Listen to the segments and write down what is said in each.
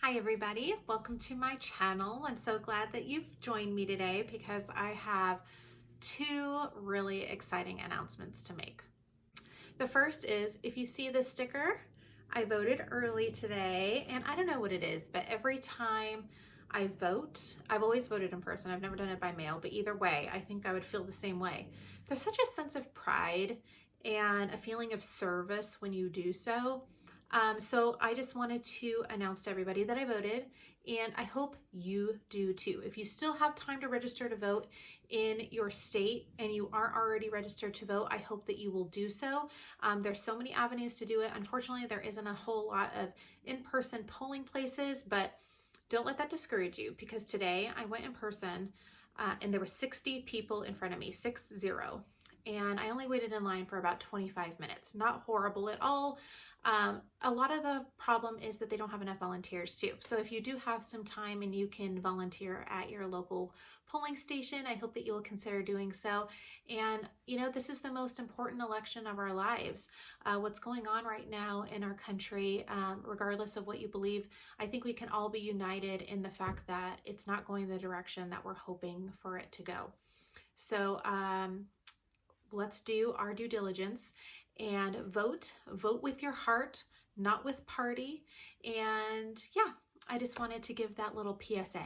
Hi everybody, welcome to my channel. I'm so glad that you've joined me today because I have two really exciting announcements to make. The first is, if you see this sticker, I voted early today, and I don't know what it is, but every time I vote, I've always voted in person, I've never done it by mail, but either way, I think I would feel the same way. There's such a sense of pride and a feeling of service when you do so. So I just wanted to announce to everybody that I voted, and I hope you do too. If you still have time to register to vote in your state and you aren't already registered to vote, I hope that you will do so. There's so many avenues to do it. Unfortunately, there isn't a whole lot of in-person polling places, but don't let that discourage you, because today I went in person and there were 60 people in front of me, 60. And I only waited in line for about 25 minutes. Not horrible at all. A lot of the problem is that they don't have enough volunteers too. So if you do have some time and you can volunteer at your local polling station, I hope that you will consider doing so. And you know, this is the most important election of our lives. What's going on right now in our country, regardless of what you believe, I think we can all be united in the fact that it's not going the direction that we're hoping for it to go. So let's do our due diligence and vote with your heart, not with party. And yeah, I just wanted to give that little PSA.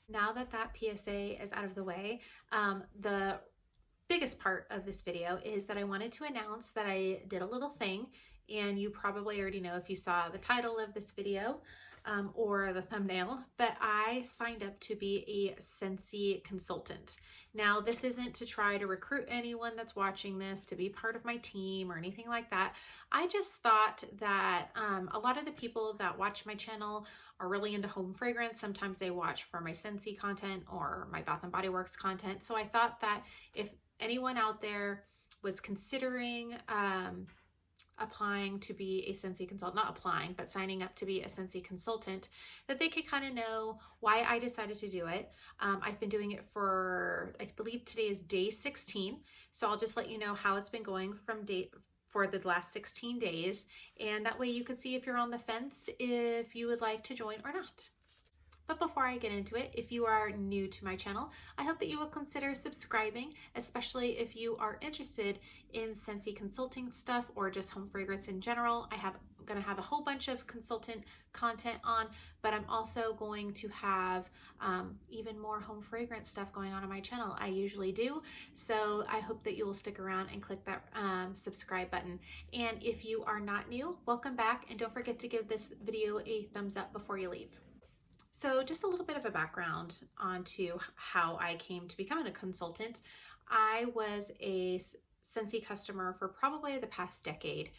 Now that that PSA is out of the way, the biggest part of this video is that I wanted to announce that I did a little thing, and you probably already know if you saw the title of this video or the thumbnail, but I signed up to be a Scentsy consultant. Now, this isn't to try to recruit anyone that's watching this to be part of my team or anything like that. I just thought that a lot of the people that watch my channel are really into home fragrance. Sometimes they watch for my Scentsy content or my Bath & Body Works content. So I thought that if anyone out there was considering applying to be a Scentsy consultant, not applying, but signing up to be a Scentsy consultant, that they could kind of know why I decided to do it. I've been doing it for, I believe today is day 16. So I'll just let you know how it's been going for the last 16 days. And that way you can see if you're on the fence, if you would like to join or not. But before I get into it, if you are new to my channel, I hope that you will consider subscribing, especially if you are interested in Scentsy consulting stuff or just home fragrance in general. I'm going to have a whole bunch of consultant content on, but I'm also going to have even more home fragrance stuff going on my channel. I usually do. So I hope that you will stick around and click that subscribe button. And if you are not new, welcome back. And don't forget to give this video a thumbs up before you leave. So just a little bit of a background onto how I came to becoming a consultant. I was a Scentsy customer for probably the past decade.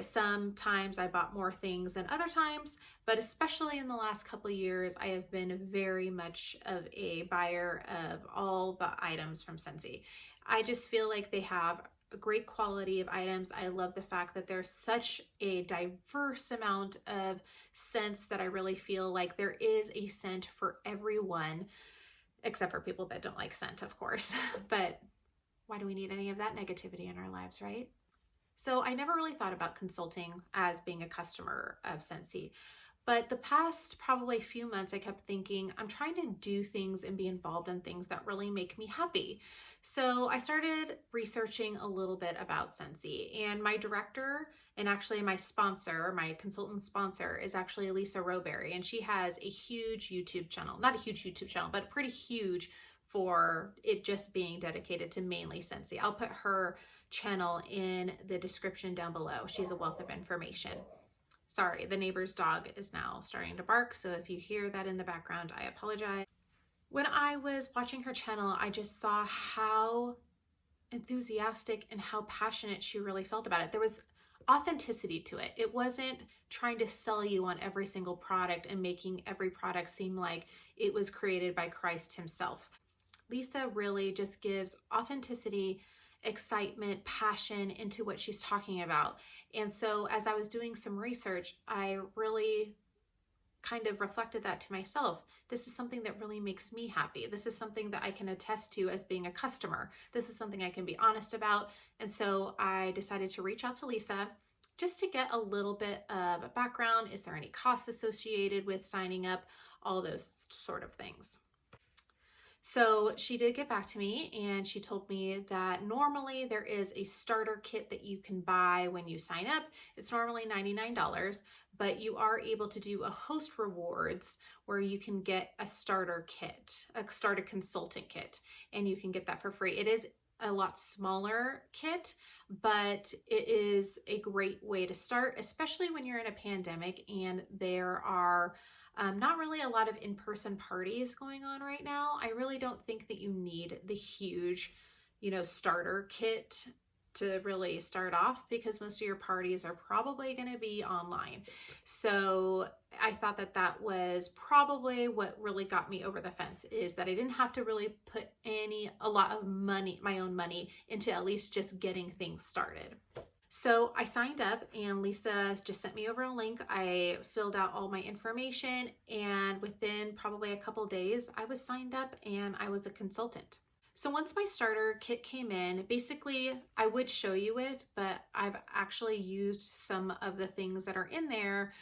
Sometimes I bought more things than other times, but especially in the last couple of years, I have been very much of a buyer of all the items from Scentsy. I just feel like they have a great quality of items. I love the fact that there's such a diverse amount of scents that I really feel like there is a scent for everyone, except for people that don't like scent, of course. But why do we need any of that negativity in our lives, right? So I never really thought about consulting as being a customer of Scentsy. But the past probably few months, I kept thinking, I'm trying to do things and be involved in things that really make me happy. So I started researching a little bit about Scentsy, and my director and actually my sponsor, my consultant sponsor, is actually Lisa Roberry, and she has a huge YouTube channel, not a huge YouTube channel, but pretty huge for it just being dedicated to mainly Scentsy. I'll put her channel in the description down below. She's a wealth of information. Sorry, the neighbor's dog is now starting to bark, so if you hear that in the background, I apologize. When I was watching her channel, I just saw how enthusiastic and how passionate she really felt about it. There was authenticity to it. It wasn't trying to sell you on every single product and making every product seem like it was created by Christ himself. Lisa really just gives authenticity, excitement, passion into what she's talking about. And so as I was doing some research, I really kind of reflected that to myself. This is something that really makes me happy. This is something that I can attest to as being a customer. This is something I can be honest about. And so I decided to reach out to Lisa just to get a little bit of a background. Is there any cost associated with signing up? All those sort of things. So she did get back to me and she told me that normally there is a starter kit that you can buy when you sign up. It's normally $99, but you are able to do a host rewards where you can get a starter kit, a starter consultant kit, and you can get that for free. It is a lot smaller kit, but it is a great way to start, especially when you're in a pandemic and there are not really a lot of in-person parties going on right now. I really don't think that you need the huge, starter kit to really start off, because most of your parties are probably going to be online. So I thought that that was probably what really got me over the fence, is that I didn't have to really put a lot of money, my own money, into at least just getting things started. So I signed up and Lisa just sent me over a link. I filled out all my information, and within probably a couple days, I was signed up and I was a consultant. So once my starter kit came in, basically I would show you it, but I've actually used some of the things that are in there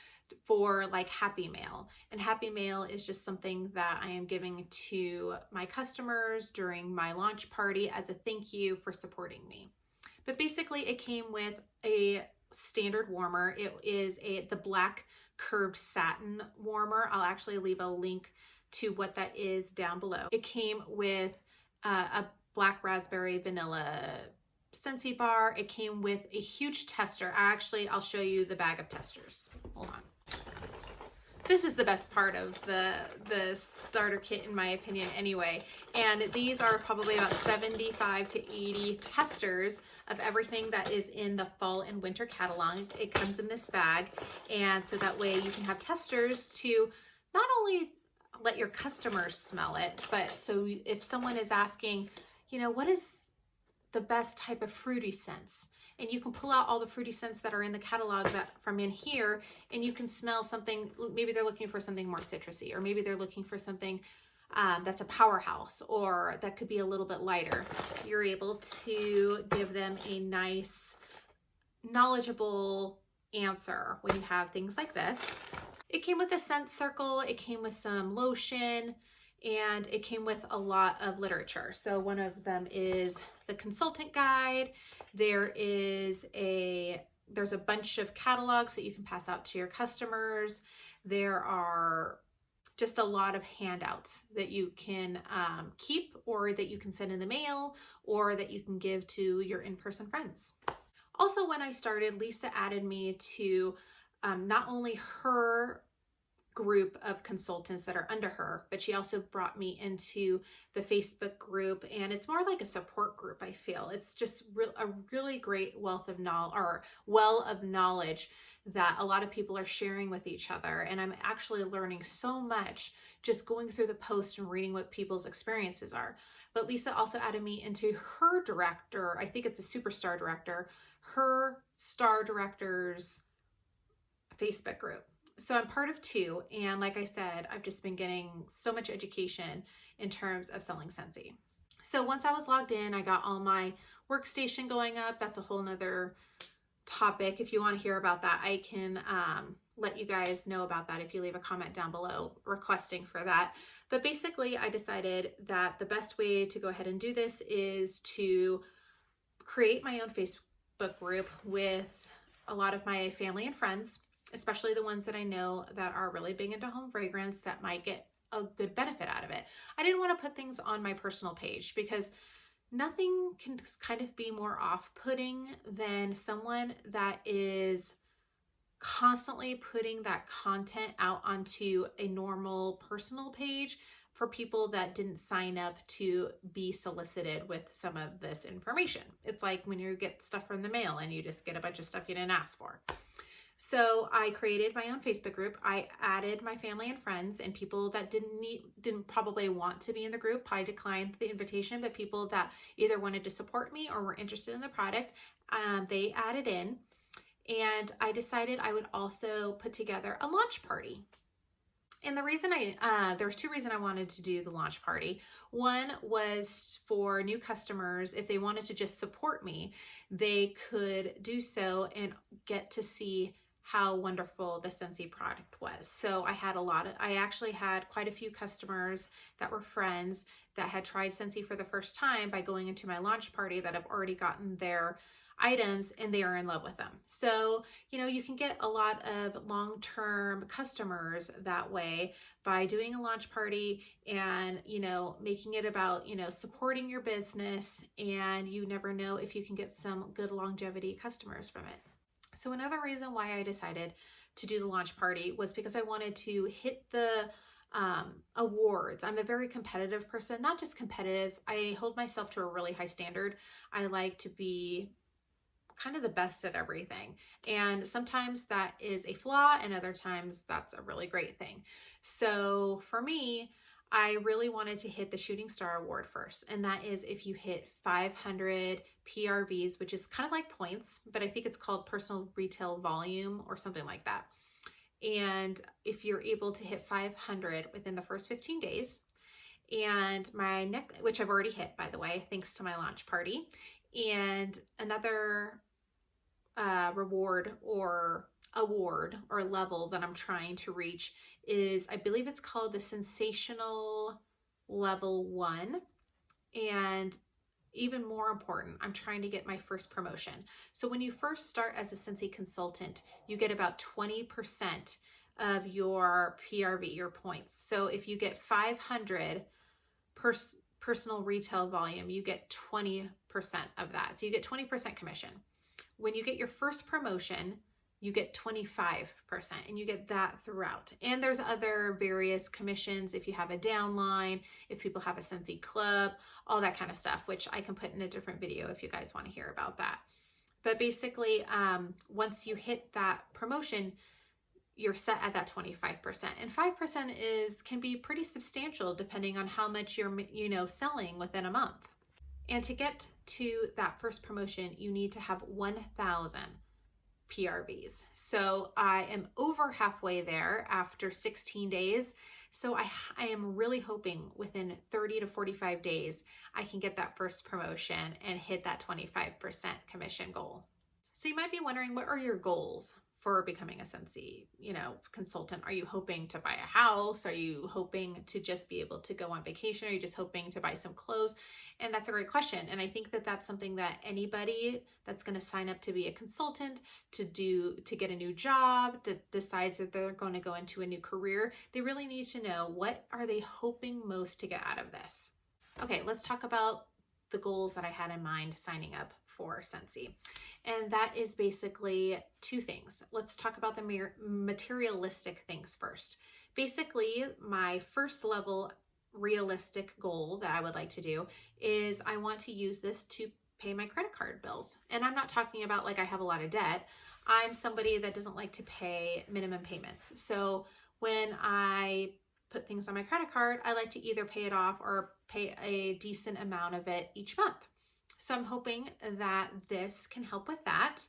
for like Happy Mail. And Happy Mail is just something that I am giving to my customers during my launch party as a thank you for supporting me. But basically it came with a standard warmer. It is the black curved satin warmer. I'll actually leave a link to what that is down below. It came with a black raspberry vanilla Scentsy bar. It came with a huge tester. I'll show you the bag of testers. Hold on. This is the best part of the starter kit, in my opinion, anyway. And these are probably about 75 to 80 testers of everything that is in the fall and winter catalog. It comes in this bag, and so that way you can have testers to not only let your customers smell it, but so if someone is asking, what is the best type of fruity scents? And you can pull out all the fruity scents that are in the catalog from in here, and you can smell something. Maybe they're looking for something more citrusy, or maybe they're looking for something that's a powerhouse, or that could be a little bit lighter. You're able to give them a nice, knowledgeable answer when you have things like this. It came with a scent circle, it came with some lotion, and it came with a lot of literature. So one of them is the consultant guide. There's a bunch of catalogs that you can pass out to your customers. There are just a lot of handouts that you can keep, or that you can send in the mail, or that you can give to your in-person friends. Also, when I started, Lisa added me to not only her group of consultants that are under her, but she also brought me into the Facebook group, and it's more like a support group. I feel it's just a really great well of knowledge that a lot of people are sharing with each other, and I'm actually learning so much just going through the posts and reading what people's experiences are. But Lisa also added me into her director, I think it's a superstar director, her star directors Facebook group. So I'm part of two, and like I said, I've just been getting so much education in terms of selling Scentsy. So once I was logged in, I got all my workstation going up. That's a whole nother topic. If you want to hear about that, I can let you guys know about that if you leave a comment down below requesting for that. But basically, I decided that the best way to go ahead and do this is to create my own Facebook group with a lot of my family and friends, especially the ones that I know that are really big into home fragrance that might get a good benefit out of it. I didn't want to put things on my personal page because nothing can kind of be more off-putting than someone that is constantly putting that content out onto a normal personal page for people that didn't sign up to be solicited with some of this information. It's like when you get stuff from the mail and you just get a bunch of stuff you didn't ask for. So I created my own Facebook group. I added my family and friends and people that didn't probably want to be in the group. I declined the invitation, but people that either wanted to support me or were interested in the product, they added in. And I decided I would also put together a launch party. And the reason there was two reasons I wanted to do the launch party. One was for new customers, if they wanted to just support me, they could do so and get to see how wonderful the Scentsy product was. So I actually had quite a few customers that were friends that had tried Scentsy for the first time by going into my launch party that have already gotten their items and they are in love with them. So, you can get a lot of long-term customers that way by doing a launch party and, making it about, supporting your business, and you never know if you can get some good longevity customers from it. So another reason why I decided to do the launch party was because I wanted to hit the awards. I'm a very competitive person, not just competitive. I hold myself to a really high standard. I like to be kind of the best at everything. And sometimes that is a flaw, and other times that's a really great thing. So for me, I really wanted to hit the Shooting Star Award first. And that is if you hit 500 PRVs, which is kind of like points, but I think it's called personal retail volume or something like that. And if you're able to hit 500 within the first 15 days, and my next, which I've already hit, by the way, thanks to my launch party. And another reward or award or level that I'm trying to reach is, I believe it's called the Sensational Level 1. And even more important, I'm trying to get my first promotion. So when you first start as a Scentsy consultant, you get about 20% of your PRV, your points. So if you get 500 personal retail volume, you get 20% of that. So you get 20% commission. When you get your first promotion, you get 25%, and you get that throughout. And there's other various commissions if you have a downline, if people have a Scentsy club, all that kind of stuff, which I can put in a different video if you guys want to hear about that. But basically, once you hit that promotion, you're set at that 25%. And 5% can be pretty substantial depending on how much you're selling within a month. And to get to that first promotion, you need to have 1,000 PRVs. So I am over halfway there after 16 days. So I am really hoping within 30 to 45 days, I can get that first promotion and hit that 25% commission goal. So you might be wondering, what are your goals for becoming a Scentsy, consultant? Are you hoping to buy a house? Are you hoping to just be able to go on vacation? Are you just hoping to buy some clothes? And that's a great question. And I think that that's something that anybody that's going to sign up to be a consultant, to get a new job, that decides that they're going to go into a new career, they really need to know, what are they hoping most to get out of this? Okay, let's talk about the goals that I had in mind signing up for Scentsy. And that is basically two things. Let's talk about the materialistic things first. Basically, my first level realistic goal that I would like to do is I want to use this to pay my credit card bills. And I'm not talking about like I have a lot of debt. I'm somebody that doesn't like to pay minimum payments. So when I put things on my credit card, I like to either pay it off or pay a decent amount of it each month. So I'm hoping that this can help with that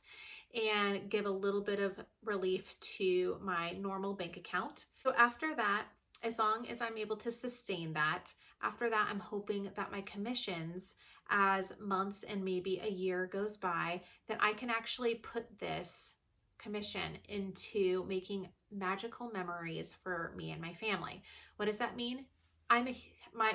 and give a little bit of relief to my normal bank account. So after that, as long as I'm able to sustain that, after that, I'm hoping that my commissions, as months and maybe a year goes by, that I can actually put this commission into making magical memories for me and my family. What does that mean?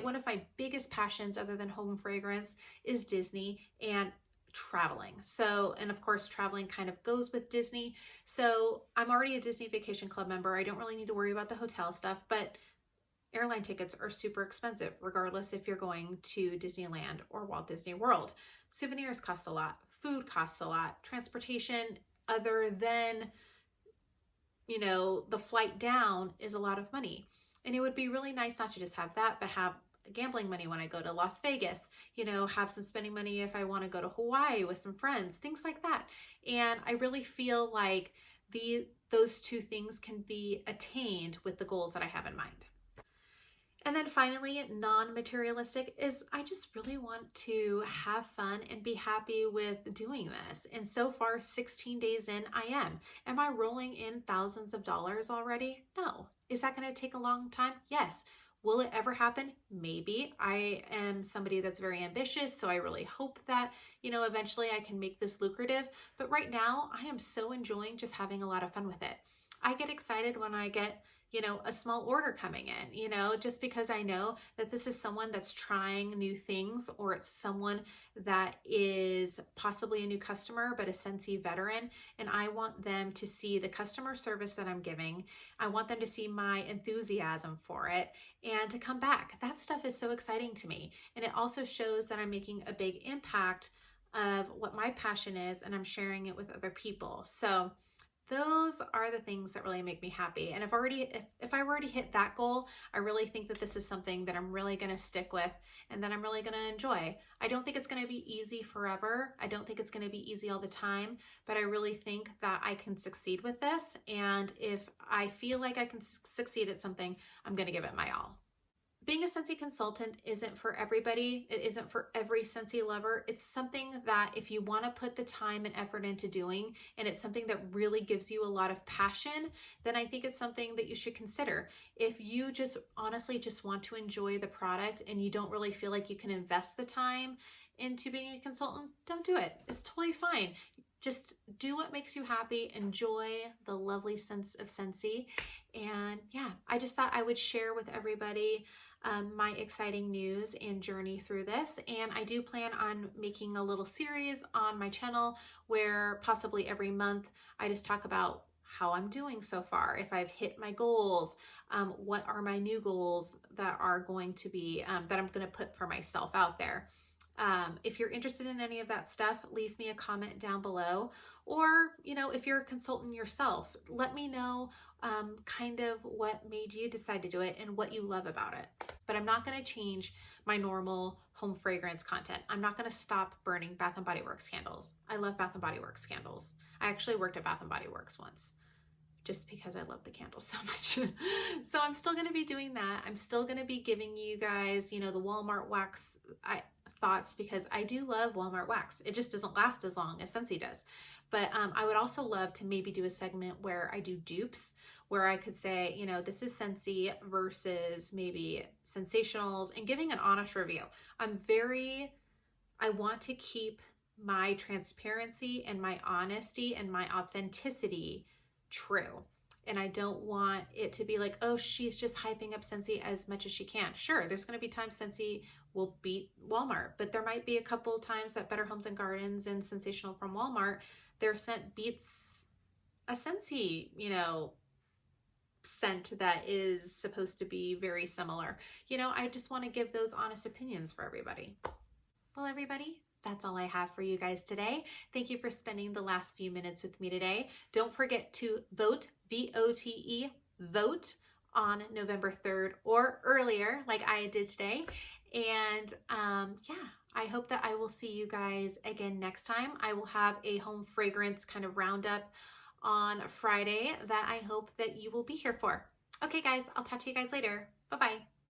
One of my biggest passions other than home fragrance is Disney and traveling. So, and of course, traveling kind of goes with Disney. So I'm already a Disney Vacation Club member. I don't really need to worry about the hotel stuff, but airline tickets are super expensive, regardless if you're going to Disneyland or Walt Disney World. Souvenirs cost a lot. Food costs a lot. Transportation, other than, the flight down, is a lot of money. And it would be really nice not to just have that, but have gambling money when I go to Las Vegas, have some spending money if I want to go to Hawaii with some friends, things like that. And I really feel like those two things can be attained with the goals that I have in mind. And then finally, non-materialistic is I just really want to have fun and be happy with doing this. And so far, 16 days in, I am. Am I rolling in thousands of dollars already? No. Is that going to take a long time? Yes. Will it ever happen? Maybe. I am somebody that's very ambitious, so I really hope that, eventually I can make this lucrative. But right now, I am so enjoying just having a lot of fun with it. I get excited when I get a small order coming in, just because I know that this is someone that's trying new things, or it's someone that is possibly a new customer, but a Scentsy veteran. And I want them to see the customer service that I'm giving. I want them to see my enthusiasm for it and to come back. That stuff is so exciting to me. And it also shows that I'm making a big impact of what my passion is, and I'm sharing it with other people. So those are the things that really make me happy. And if I've already hit that goal, I really think that this is something that I'm really going to stick with and that I'm really going to enjoy. I don't think it's going to be easy forever. I don't think it's going to be easy all the time, but I really think that I can succeed with this. And if I feel like I can succeed at something, I'm going to give it my all. Being a Scentsy consultant isn't for everybody. It isn't for every Scentsy lover. It's something that if you want to put the time and effort into doing, and it's something that really gives you a lot of passion, then I think it's something that you should consider. If you just honestly just want to enjoy the product and you don't really feel like you can invest the time into being a consultant, don't do it. It's totally fine. Just do what makes you happy. Enjoy the lovely sense of Scentsy. And yeah, I just thought I would share with everybody my exciting news and journey through this. And I do plan on making a little series on my channel where possibly every month I just talk about how I'm doing so far, if I've hit my goals, what are my new goals that are going to be, that I'm going to put for myself out there. If you're interested in any of that stuff, leave me a comment down below. Or, if you're a consultant yourself, let me know kind of what made you decide to do it and what you love about it. But I'm not going to change my normal home fragrance content. I'm not going to stop burning Bath & Body Works candles. I love Bath & Body Works candles. I actually worked at Bath & Body Works once, just because I love the candles so much. So I'm still going to be doing that. I'm still going to be giving you guys, the Walmart wax thoughts, because I do love Walmart wax. It just doesn't last as long as Scentsy does. But I would also love to maybe do a segment where I do dupes, where I could say, this is Scentsy versus maybe Sensationals, and giving an honest review. I want to keep my transparency and my honesty and my authenticity true. And I don't want it to be like, oh, she's just hyping up Scentsy as much as she can. Sure, there's going to be times Scentsy will beat Walmart, but there might be a couple of times that Better Homes and Gardens and Sensational from Walmart, their scent beats a Scentsy, scent that is supposed to be very similar. I just want to give those honest opinions for everybody. Well, everybody, that's all I have for you guys today. Thank you for spending the last few minutes with me today. Don't forget to vote, V-O-T-E, vote on November 3rd or earlier, like I did today. And yeah, I hope that I will see you guys again next time. I will have a home fragrance kind of roundup on Friday that I hope that you will be here for. Okay, guys, I'll talk to you guys later. Bye-bye.